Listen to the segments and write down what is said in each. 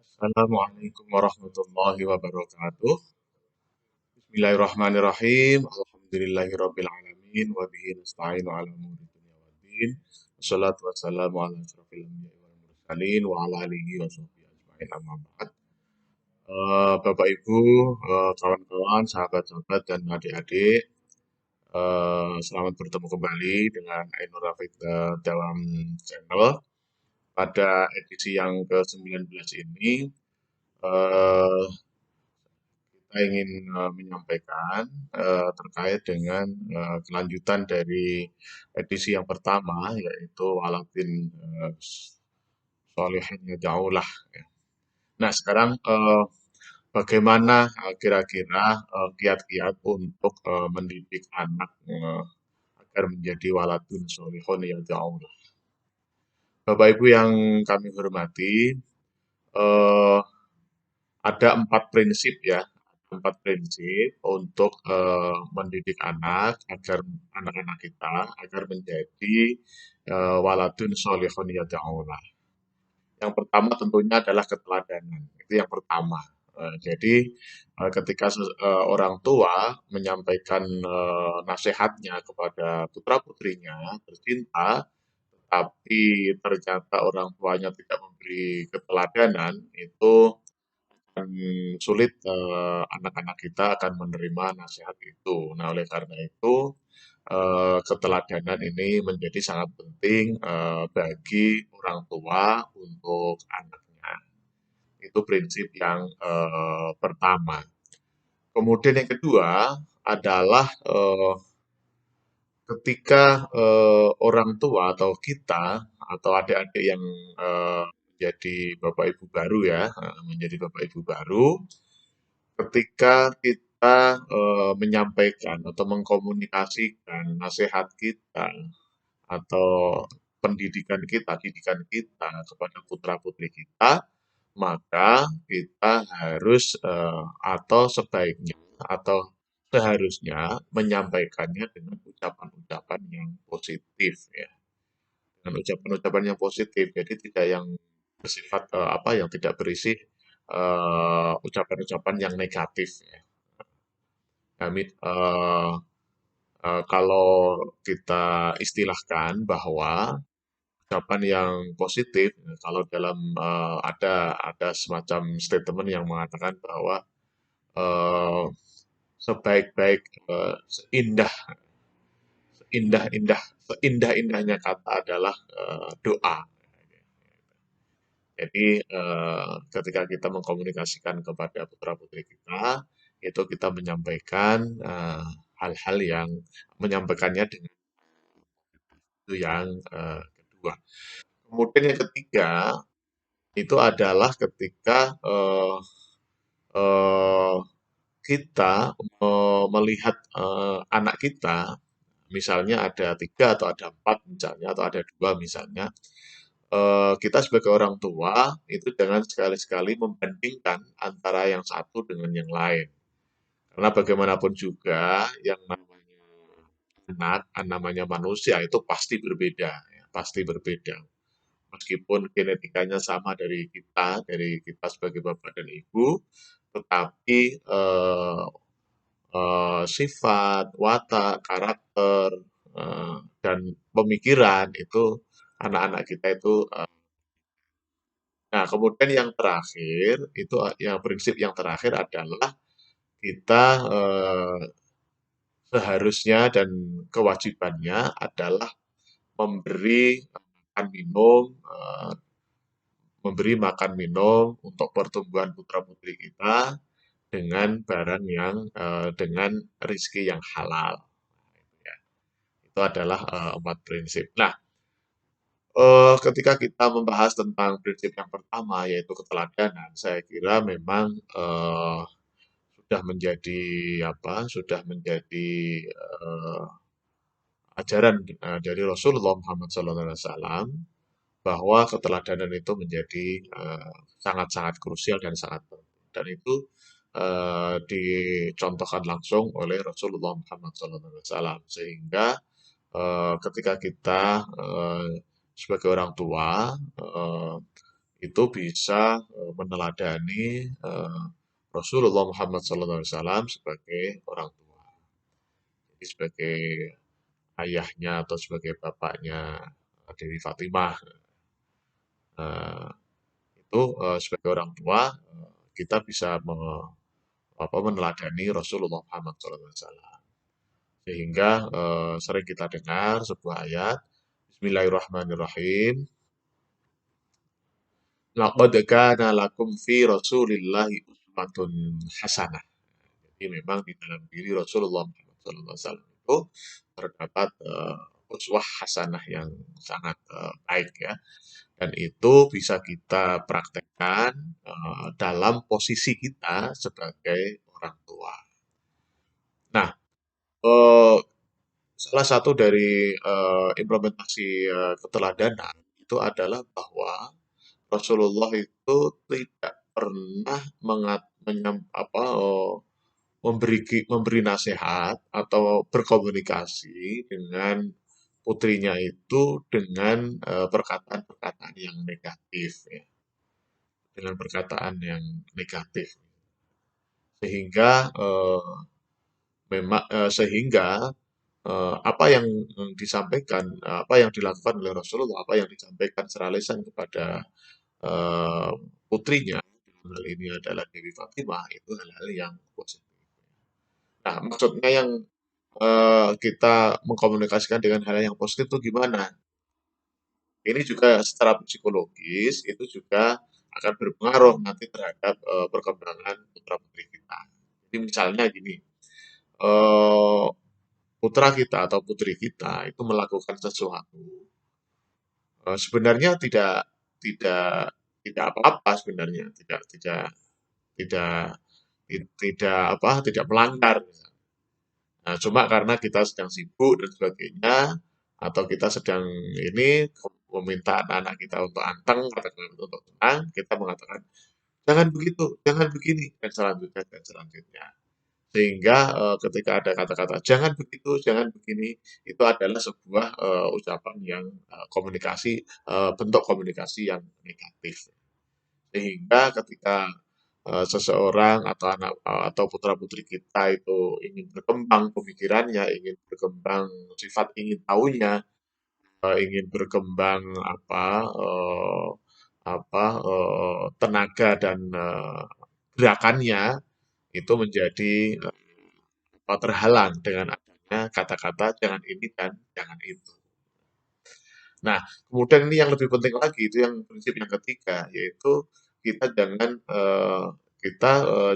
Assalamualaikum warahmatullahi wabarakatuh. Bismillahirrahmanirrahim. Alhamdulillahirabbil alamin wa bihi nasta'inu ala umuri dunya waddin. Wassalatu wassalamu ala asyrofil anbiya'i wal mursalin wa ala alihi wa sahbihi ajmain amma ba'd. Bapak Ibu, kawan-kawan, sahabat-sahabat dan adik-adik, selamat bertemu kembali dengan Ainur Rafiq dalam channel. Pada edisi yang ke-19 ini, eh, kita ingin menyampaikan terkait dengan kelanjutan dari edisi yang pertama, yaitu walakin solihin yada'ulah. Ya. Nah, sekarang bagaimana kira-kira kiat-kiat untuk mendidik anak agar menjadi waladun solihun yada'ulah. Bapak Ibu yang kami hormati, eh, ada 4 prinsip ya, 4 prinsip untuk mendidik anak agar anak-anak kita agar menjadi waladun solihun yada'ulah. Yang pertama tentunya adalah keteladanan. Itu yang pertama. Jadi ketika orang tua menyampaikan nasihatnya kepada putra-putrinya tercinta, tapi ternyata orang tuanya tidak memberi keteladanan, itu sulit anak-anak kita akan menerima nasihat itu. Nah, oleh karena itu, keteladanan ini menjadi sangat penting bagi orang tua untuk anaknya. Itu prinsip yang pertama. Kemudian yang kedua adalah ketika orang tua atau kita atau adik-adik yang menjadi bapak ibu baru ya, menjadi bapak ibu baru, ketika kita menyampaikan atau mengkomunikasikan nasihat kita atau pendidikan kita, didikan kita kepada putra-putri kita, maka kita harus atau sebaiknya atau seharusnya menyampaikannya dengan ucapan-ucapan yang positif ya. Dengan ucapan-ucapan yang positif, jadi tidak yang bersifat apa yang tidak berisi ucapan-ucapan yang negatif ya. Kami kalau kita istilahkan bahwa ucapan yang positif, kalau dalam ada semacam statement yang mengatakan bahwa eh, sebaik-baik seindah seindah-indah seindah-indahnya kata adalah doa. Jadi ketika kita mengkomunikasikan kepada putra-putri kita, itu kita menyampaikan hal-hal yang menyampaikannya dengan itu yang kedua. Kemudian yang ketiga itu adalah ketika eh, kita melihat anak kita, misalnya ada 3 atau ada 4 misalnya, atau ada 2 misalnya, kita sebagai orang tua itu jangan sekali-sekali membandingkan antara yang satu dengan yang lain. Karena bagaimanapun juga yang namanya anak, namanya manusia itu pasti berbeda, ya, pasti berbeda. Meskipun genetikanya sama dari kita sebagai bapak dan ibu, tetapi sifat, watak, karakter, dan pemikiran itu anak-anak kita itu. Nah, kemudian yang terakhir itu yang prinsip yang terakhir adalah kita seharusnya dan kewajibannya adalah memberi makan minum, untuk pertumbuhan putra-putri kita dengan barang yang dengan rizki yang halal. Ya. Itu adalah 4 prinsip. Nah, ketika kita membahas tentang prinsip yang pertama yaitu keteladanan, saya kira memang sudah menjadi apa? Sudah menjadi ajaran dari Rasulullah Muhammad SAW bahwa keteladanan itu menjadi sangat-sangat krusial dan sangat penting. Dan itu dicontohkan langsung oleh Rasulullah Muhammad SAW sehingga ketika kita sebagai orang tua itu bisa meneladani Rasulullah Muhammad SAW sebagai orang tua. Jadi sebagai ayahnya atau sebagai bapaknya Dewi Fatimah. Eee, itu, sebagai orang tua, kita bisa meneladani Rasulullah Muhammad SAW. Sehingga, sering kita dengar sebuah ayat, Bismillahirrahmanirrahim, "Laqad kana lakum fi Rasulillahi uswatun hasanah." Jadi memang di dalam diri Rasulullah Muhammad SAW itu terdapat, uswah hasanah yang sangat, baik ya. Dan itu bisa kita praktekkan dalam posisi kita sebagai orang tua. Nah, eh, salah satu dari implementasi keteladanan itu adalah bahwa Rasulullah itu tidak pernah memberi nasihat atau berkomunikasi dengan putrinya itu dengan perkataan-perkataan yang negatif ya. Dengan perkataan yang negatif. Sehingga sehingga apa yang disampaikan, apa yang dilakukan oleh Rasulullah, apa yang disampaikan secara lisan kepada eh, putrinya, dalam hal ini adalah Dewi Fatimah, itu hal-hal yang positif. Nah, maksudnya yang kita mengkomunikasikan dengan hal yang positif itu gimana? Ini juga secara psikologis itu juga akan berpengaruh nanti terhadap perkembangan putra putri kita. Jadi misalnya gini, eh, putra kita atau putri kita itu melakukan sesuatu, sebenarnya tidak tidak apa-apa sebenarnya, tidak tidak melanggar. Nah, cuma karena kita sedang sibuk dan sebagainya, atau kita sedang ini meminta anak-anak kita untuk anteng, katakan untuk tenang, kita mengatakan jangan begitu, jangan begini, dan selanjutnya. Sehingga ketika ada kata-kata jangan begitu, jangan begini, itu adalah sebuah ucapan yang bentuk komunikasi yang negatif. Sehingga ketika seseorang atau atau putra-putri kita itu ingin berkembang pemikirannya, ingin berkembang sifat ingin tahunya, ingin berkembang tenaga dan gerakannya itu menjadi terhalang dengan adanya kata-kata jangan ini dan jangan itu. Nah, kemudian ini yang lebih penting lagi itu yang prinsip yang ketiga yaitu kita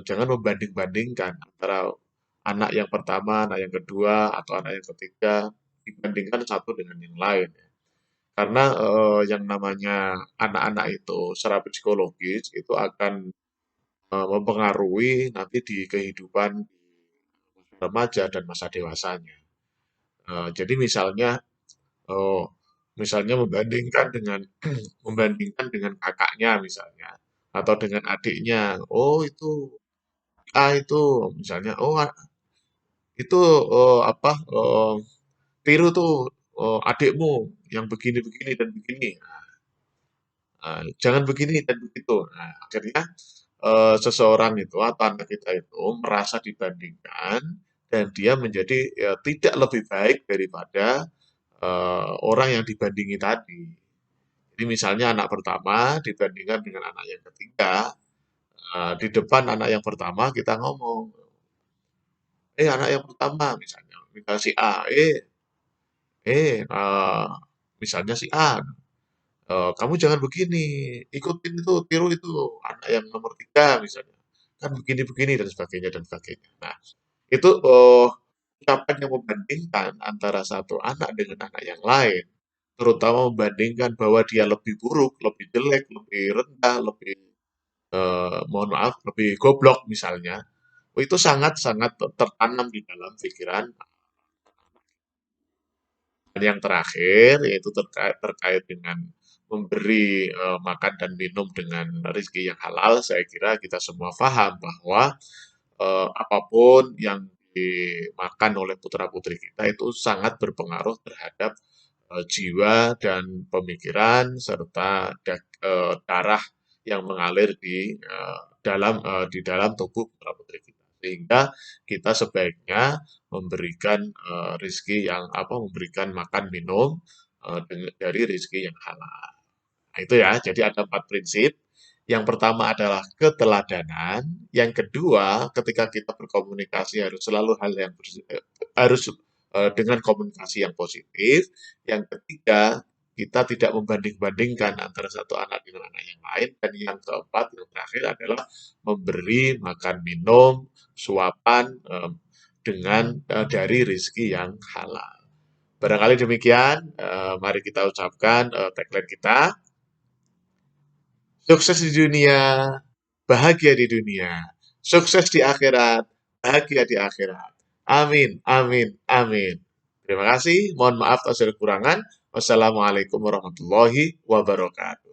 jangan membanding-bandingkan antara anak yang pertama, anak yang kedua, atau anak yang ketiga dibandingkan satu dengan yang lain. Karena yang namanya anak-anak itu secara psikologis itu akan mempengaruhi nanti di kehidupan remaja dan masa dewasanya. Jadi eh, misalnya membandingkan dengan kakaknya misalnya atau dengan adiknya. Oh itu itu misalnya itu tiru tuh adikmu yang begini-begini dan begini. Jangan begini dan begitu. Nah, akhirnya seseorang itu atau anak kita itu merasa dibandingkan dan dia menjadi tidak lebih baik daripada orang yang dibandingi tadi. Jadi misalnya anak pertama dibandingkan dengan anak yang ketiga, di depan anak yang pertama kita ngomong, anak yang pertama misalnya, misalnya si A, misalnya si A, kamu jangan begini, ikutin itu, tiru itu, anak yang nomor tiga misalnya, kan begini-begini dan sebagainya dan sebagainya. Nah, itu ucapan yang membandingkan antara satu anak dengan anak yang lain, terutama membandingkan bahwa dia lebih buruk, lebih jelek, lebih rendah, lebih mohon maaf, lebih goblok misalnya, itu sangat-sangat tertanam di dalam pikiran. Dan yang terakhir yaitu terkait dengan memberi makan dan minum dengan rezeki yang halal, saya kira kita semua paham bahwa apapun yang dimakan oleh putra-putri kita itu sangat berpengaruh terhadap jiwa dan pemikiran serta darah yang mengalir di dalam tubuh putra putri kita. Sehingga kita sebaiknya memberikan rizki yang apa memberikan makan minum dari rizki yang halal. Nah, itu ya. Jadi ada 4 prinsip. Yang pertama adalah keteladanan. Yang kedua, ketika kita berkomunikasi harus selalu harus dengan komunikasi yang positif. Yang ketiga, kita tidak membanding-bandingkan antara satu anak dengan anak yang lain. Dan yang keempat, yang terakhir adalah memberi makan minum, suapan dengan dari rezeki yang halal. Barangkali demikian, mari kita ucapkan tagline kita, sukses di dunia, bahagia di dunia, sukses di akhirat, bahagia di akhirat. Amin, amin, amin. Terima kasih, mohon maaf atas kekurangan. Wassalamualaikum warahmatullahi wabarakatuh.